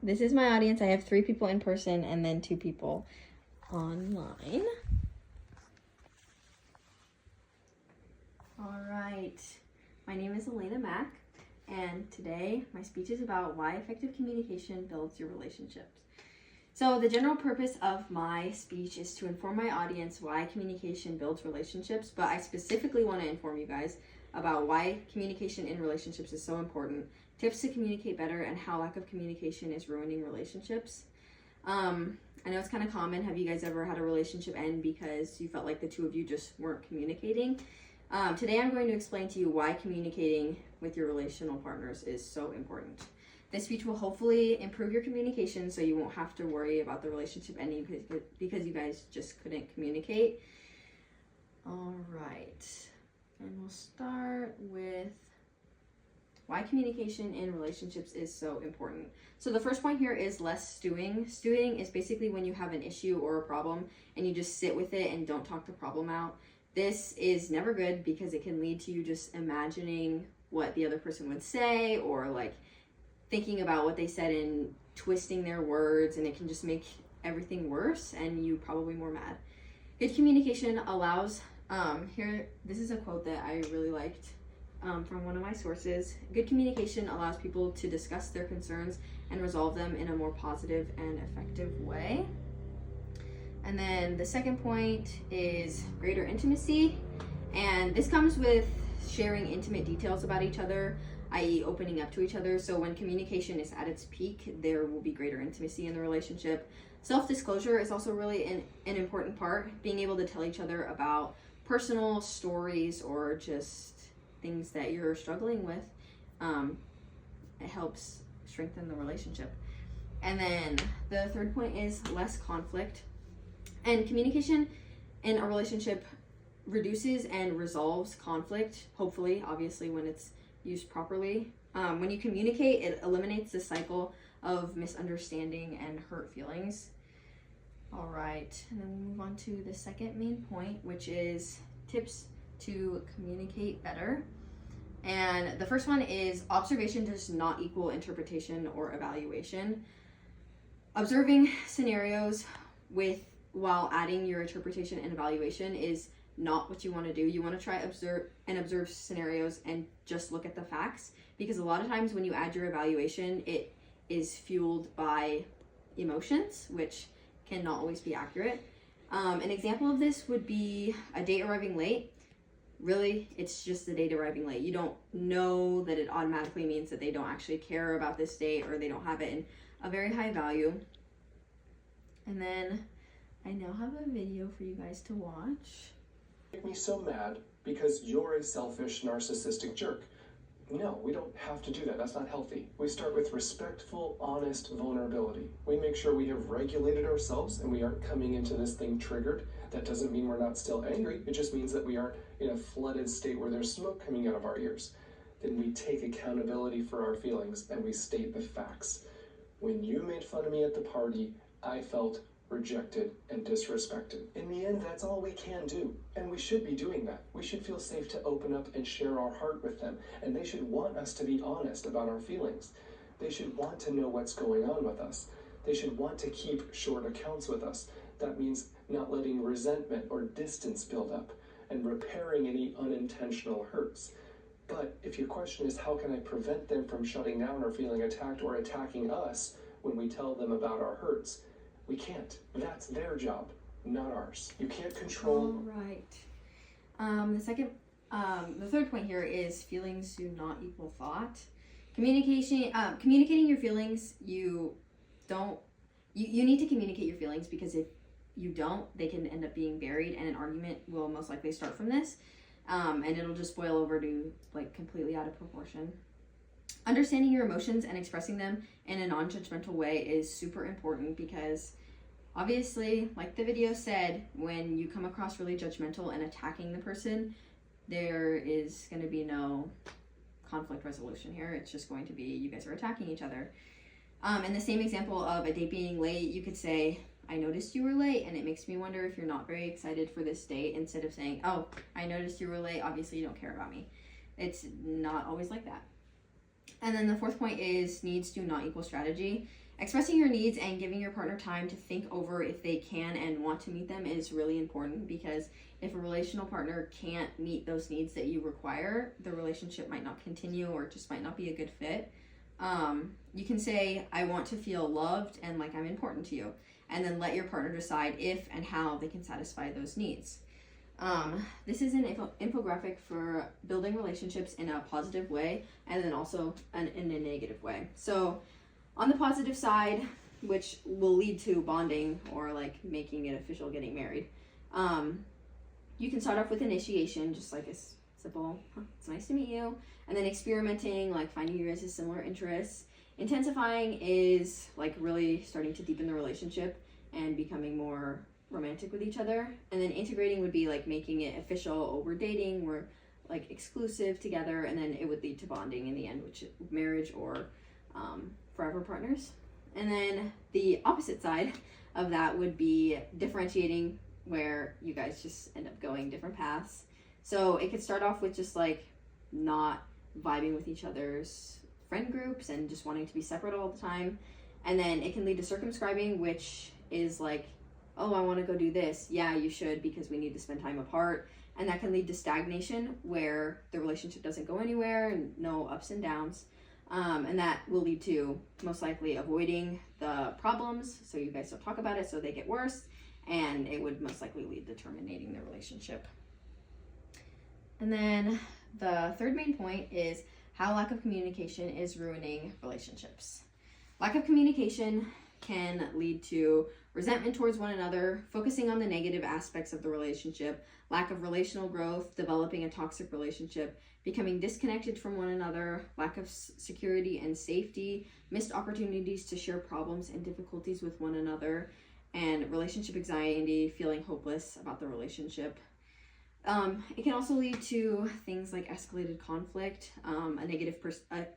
this is my audience. I have 3 people in person and then 2 people online. All right, my name is Elena Mack, and today my speech is about why effective communication builds your relationships. So the general purpose of my speech is to inform my audience why communication builds relationships, but I specifically want to inform you guys about why communication in relationships is so important, tips to communicate better, and how lack of communication is ruining relationships. I know it's kind of common. Have you guys ever had a relationship end because you felt like the two of you just weren't communicating? Today I'm going to explain to you why communicating with your relational partners is so important. This speech will hopefully improve your communication so you won't have to worry about the relationship ending because you guys just couldn't communicate. All right, and we'll start with why communication in relationships is so important. So the first point here is less stewing. Stewing is basically when you have an issue or a problem and you just sit with it and don't talk the problem out. This is never good because it can lead to you just imagining what the other person would say, or like thinking about what they said and twisting their words, and it can just make everything worse and you probably more mad. Good communication allows, this is a quote that I really liked from one of my sources. Good communication allows people to discuss their concerns and resolve them in a more positive and effective way. And then the second point is greater intimacy, and this comes with sharing intimate details about each other, i.e. opening up to each other. So when communication is at its peak, there will be greater intimacy in the relationship. Self-disclosure is also really an important part. Being able to tell each other about personal stories or just things that you're struggling with, it helps strengthen the relationship. And then the third point is less conflict. And communication in a relationship reduces and resolves conflict, hopefully, obviously, when it's used properly. When you communicate, it eliminates the cycle of misunderstanding and hurt feelings. All right, and then we'll move on to the second main point, which is tips to communicate better. And the first one is observation does not equal interpretation or evaluation. Observing scenarios while adding your interpretation and evaluation is not what you want to do. You want to try observe scenarios and just look at the facts, because a lot of times when you add your evaluation, it is fueled by emotions, which cannot always be accurate. An example of this would be a date arriving late. Really, it's just the date arriving late. You don't know that it automatically means that they don't actually care about this date, or they don't have it in a very high value. And then I now have a video for you guys to watch. Make me so mad because you're a selfish, narcissistic jerk. No, we don't have to do that. That's not healthy. We start with respectful, honest vulnerability. We make sure we have regulated ourselves and we aren't coming into this thing triggered. That doesn't mean we're not still angry. It just means that we aren't in a flooded state where there's smoke coming out of our ears. Then we take accountability for our feelings and we state the facts. When you made fun of me at the party, I felt rejected and disrespected. In the end, that's all we can do, and we should be doing that. We should feel safe to open up and share our heart with them, and they should want us to be honest about our feelings. They should want to know what's going on with us. They should want to keep short accounts with us. That means not letting resentment or distance build up and repairing any unintentional hurts. But if your question is how can I prevent them from shutting down or feeling attacked or attacking us when we tell them about our hurts, we can't. That's their job, not ours. You can't control. All right. The third point here is feelings do not equal thought. Communicating your feelings, you need to communicate your feelings, because if you don't, they can end up being buried, and an argument will most likely start from this, and it'll just boil over to like completely out of proportion. Understanding your emotions and expressing them in a non-judgmental way is super important, because obviously, like the video said, when you come across really judgmental and attacking the person, there is going to be no conflict resolution here. It's just going to be you guys are attacking each other. In the same example of a date being late, you could say, I noticed you were late and it makes me wonder if you're not very excited for this date, instead of saying, oh, I noticed you were late, obviously you don't care about me. It's not always like that. And then the fourth point is needs do not equal strategy. Expressing your needs and giving your partner time to think over if they can and want to meet them is really important, because if a relational partner can't meet those needs that you require, the relationship might not continue or just might not be a good fit. You can say, I want to feel loved and like I'm important to you, and then let your partner decide if and how they can satisfy those needs. This is an infographic for building relationships in a positive way, and then also in a negative way. So on the positive side, which will lead to bonding or like making it official, getting married, you can start off with initiation, just like a simple, it's nice to meet you, and then experimenting, like finding you guys' similar interests. Intensifying is like really starting to deepen the relationship and becoming more romantic with each other. And then integrating would be like making it official. Oh, we're dating, we're like exclusive together, and then it would lead to bonding in the end, which is marriage or forever partners. And then the opposite side of that would be differentiating, where you guys just end up going different paths. So it could start off with just like not vibing with each other's friend groups and just wanting to be separate all the time. And then it can lead to circumscribing, which is like, oh, I want to go do this. Yeah, you should, because we need to spend time apart. And that can lead to stagnation, where the relationship doesn't go anywhere and no ups and downs. And that will lead to most likely avoiding the problems, so you guys don't talk about it so they get worse, and it would most likely lead to terminating the relationship. And then the third main point is how lack of communication is ruining relationships. Lack of communication can lead to resentment towards one another, focusing on the negative aspects of the relationship, lack of relational growth, developing a toxic relationship, becoming disconnected from one another, lack of security and safety, missed opportunities to share problems and difficulties with one another, and relationship anxiety, feeling hopeless about the relationship. It can also lead to things like escalated conflict, a negative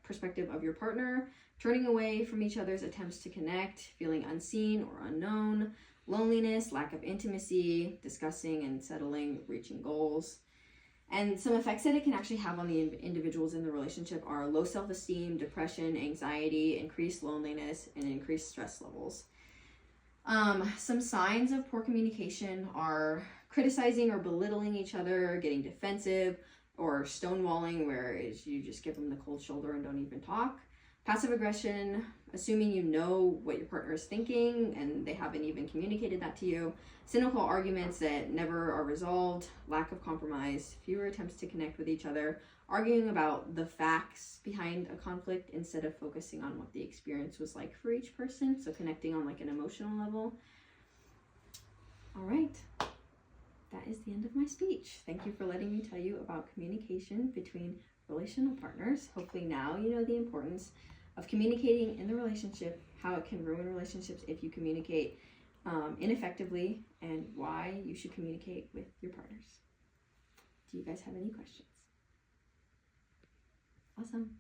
perspective of your partner, turning away from each other's attempts to connect, feeling unseen or unknown, loneliness, lack of intimacy, discussing and settling, reaching goals. And some effects that it can actually have on the individuals in the relationship are low self-esteem, depression, anxiety, increased loneliness, and increased stress levels. Some signs of poor communication are criticizing or belittling each other, getting defensive, or stonewalling, where you just give them the cold shoulder and don't even talk. Passive aggression, assuming you know what your partner is thinking and they haven't even communicated that to you. Cynical arguments that never are resolved. Lack of compromise. Fewer attempts to connect with each other. Arguing about the facts behind a conflict instead of focusing on what the experience was like for each person. So connecting on like an emotional level. All right. That is the end of my speech. Thank you for letting me tell you about communication between relational partners. Hopefully now you know the importance of communicating in the relationship, how it can ruin relationships if you communicate ineffectively, and why you should communicate with your partners. Do you guys have any questions? Awesome.